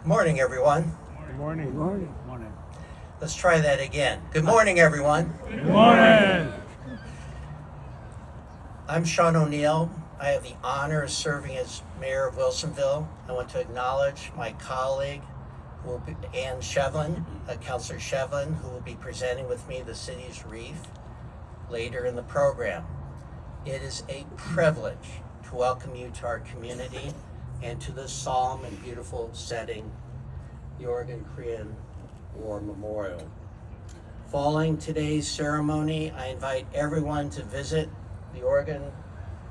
Good morning, everyone. Good morning. Good morning. Morning. Let's try that again. Good morning, everyone. Good morning. I'm Shawn O'Neil. I have the honor of serving as mayor of Wilsonville. I want to acknowledge my colleague, Ann Shevlin, Councilor Shevlin, who will be presenting with me the city's wreath later in the program. It is a privilege to welcome you to our community and to this solemn and beautiful setting, the Oregon Korean War Memorial. Following today's ceremony, I invite everyone to visit the Oregon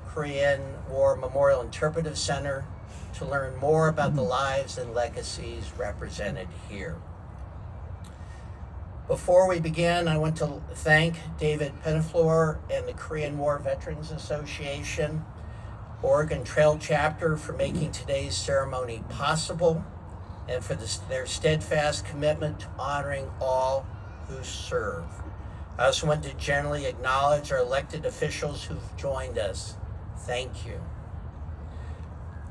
Korean War Memorial Interpretive Center to learn more about the lives and legacies represented here. Before we begin, I want to thank David Pettiflor and the Korean War Veterans Association, Oregon Trail Chapter, for making today's ceremony possible and for their steadfast commitment to honoring all who serve. I also want to generally acknowledge our elected officials who've joined us. Thank you.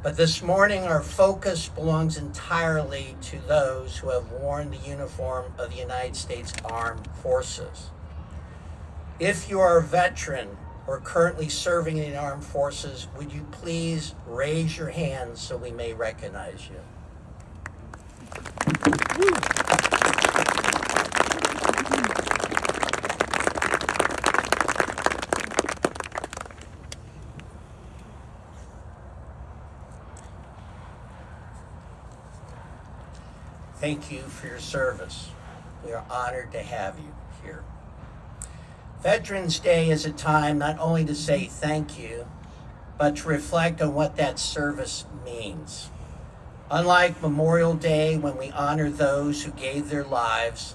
But this morning, our focus belongs entirely to those who have worn the uniform of the United States Armed Forces. If you are a veteran or currently serving in the armed forces, would you please raise your hands so we may recognize you? Thank you for your service. We are honored to have you here. Veterans Day is a time not only to say thank you, but to reflect on what that service means. Unlike Memorial Day, when we honor those who gave their lives,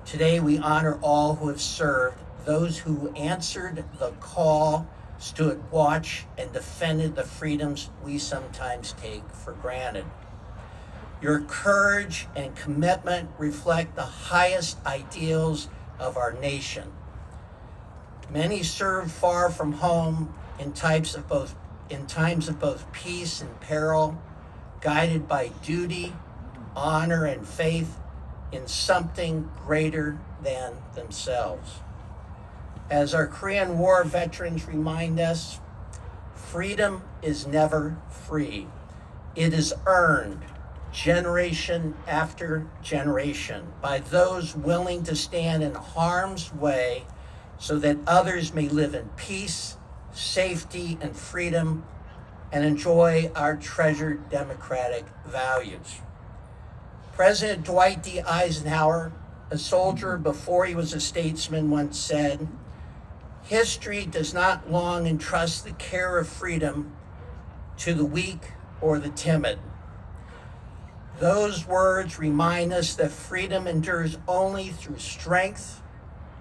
today we honor all who have served, those who answered the call, stood watch, and defended the freedoms we sometimes take for granted. Your courage and commitment reflect the highest ideals of our nation. Many served far from home in times of both peace and peril, guided by duty, honor, and faith in something greater than themselves. As our Korean War veterans remind us, freedom is never free. It is earned generation after generation by those willing to stand in harm's way so that others may live in peace, safety, and freedom and enjoy our treasured democratic values. President Dwight D. Eisenhower, a soldier before he was a statesman, once said, "History does not long entrust the care of freedom to the weak or the timid." Those words remind us that freedom endures only through strength,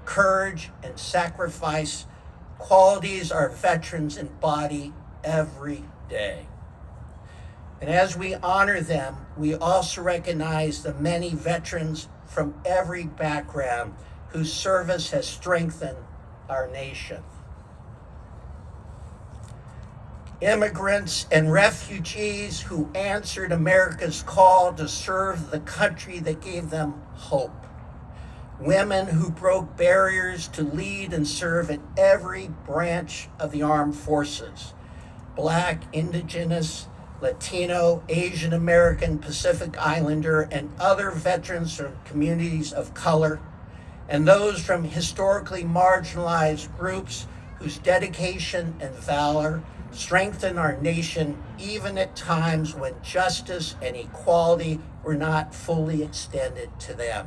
courage, and sacrifice, qualities our veterans embody every day. And as we honor them, we also recognize the many veterans from every background whose service has strengthened our nation. Immigrants and refugees who answered America's call to serve the country that gave them hope. Women who broke barriers to lead and serve in every branch of the armed forces. Black, Indigenous, Latino, Asian American, Pacific Islander, and other veterans from communities of color, and those from historically marginalized groups whose dedication and valor strengthen our nation even at times when justice and equality were not fully extended to them.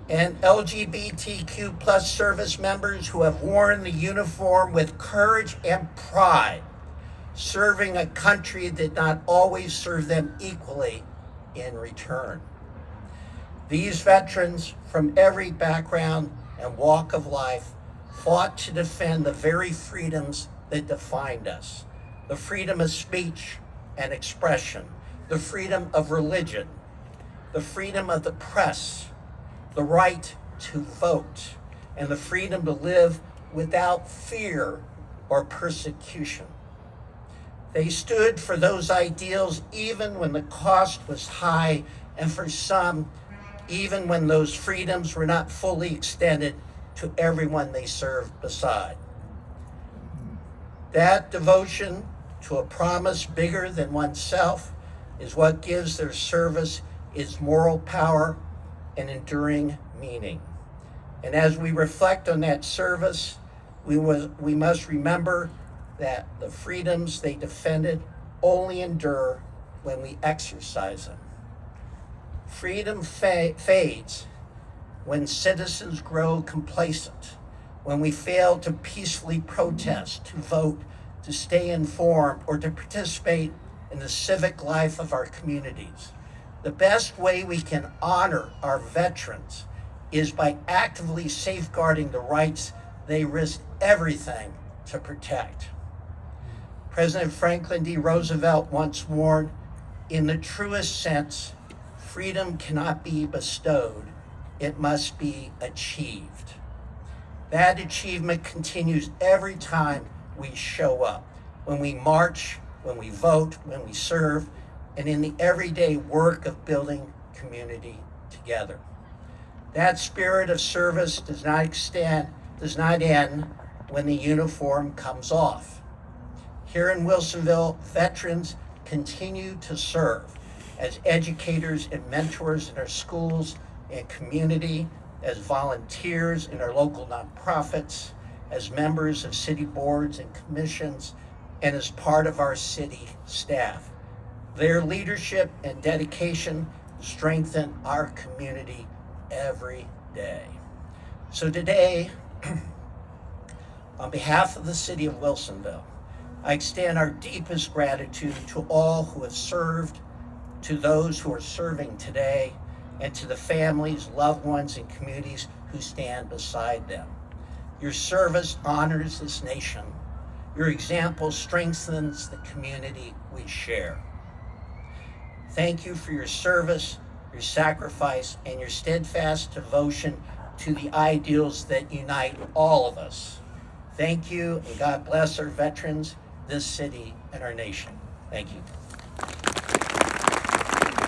And LGBTQ plus service members who have worn the uniform with courage and pride, serving a country that not always served them equally in return. These veterans from every background and walk of life fought to defend the very freedoms that defined us: the freedom of speech and expression, the freedom of religion, the freedom of the press, the right to vote, and the freedom to live without fear or persecution. They stood for those ideals even when the cost was high, and for some, even when those freedoms were not fully extended to everyone they served beside. That devotion to a promise bigger than oneself is what gives their service its moral power and enduring meaning. And as we reflect on that service, we must remember that the freedoms they defended only endure when we exercise them. Freedom fades when citizens grow complacent, when we fail to peacefully protest, to vote, to stay informed, or to participate in the civic life of our communities. The best way we can honor our veterans is by actively safeguarding the rights they risked everything to protect. President Franklin D. Roosevelt once warned, in the truest sense, freedom cannot be bestowed, it must be achieved. That achievement continues every time we show up, when we march, when we vote, when we serve, and in the everyday work of building community together. That spirit of service does not end when the uniform comes off. Here in Wilsonville, veterans continue to serve as educators and mentors in our schools and community, as volunteers in our local nonprofits, as members of city boards and commissions, and as part of our city staff. Their leadership and dedication strengthen our community every day. So today, on behalf of the city of Wilsonville, I extend our deepest gratitude to all who have served, to those who are serving today, and to the families, loved ones, and communities who stand beside them. Your service honors this nation. Your example strengthens the community we share. Thank you for your service, your sacrifice, and your steadfast devotion to the ideals that unite all of us. Thank you, and God bless our veterans, this city, and our nation. Thank you.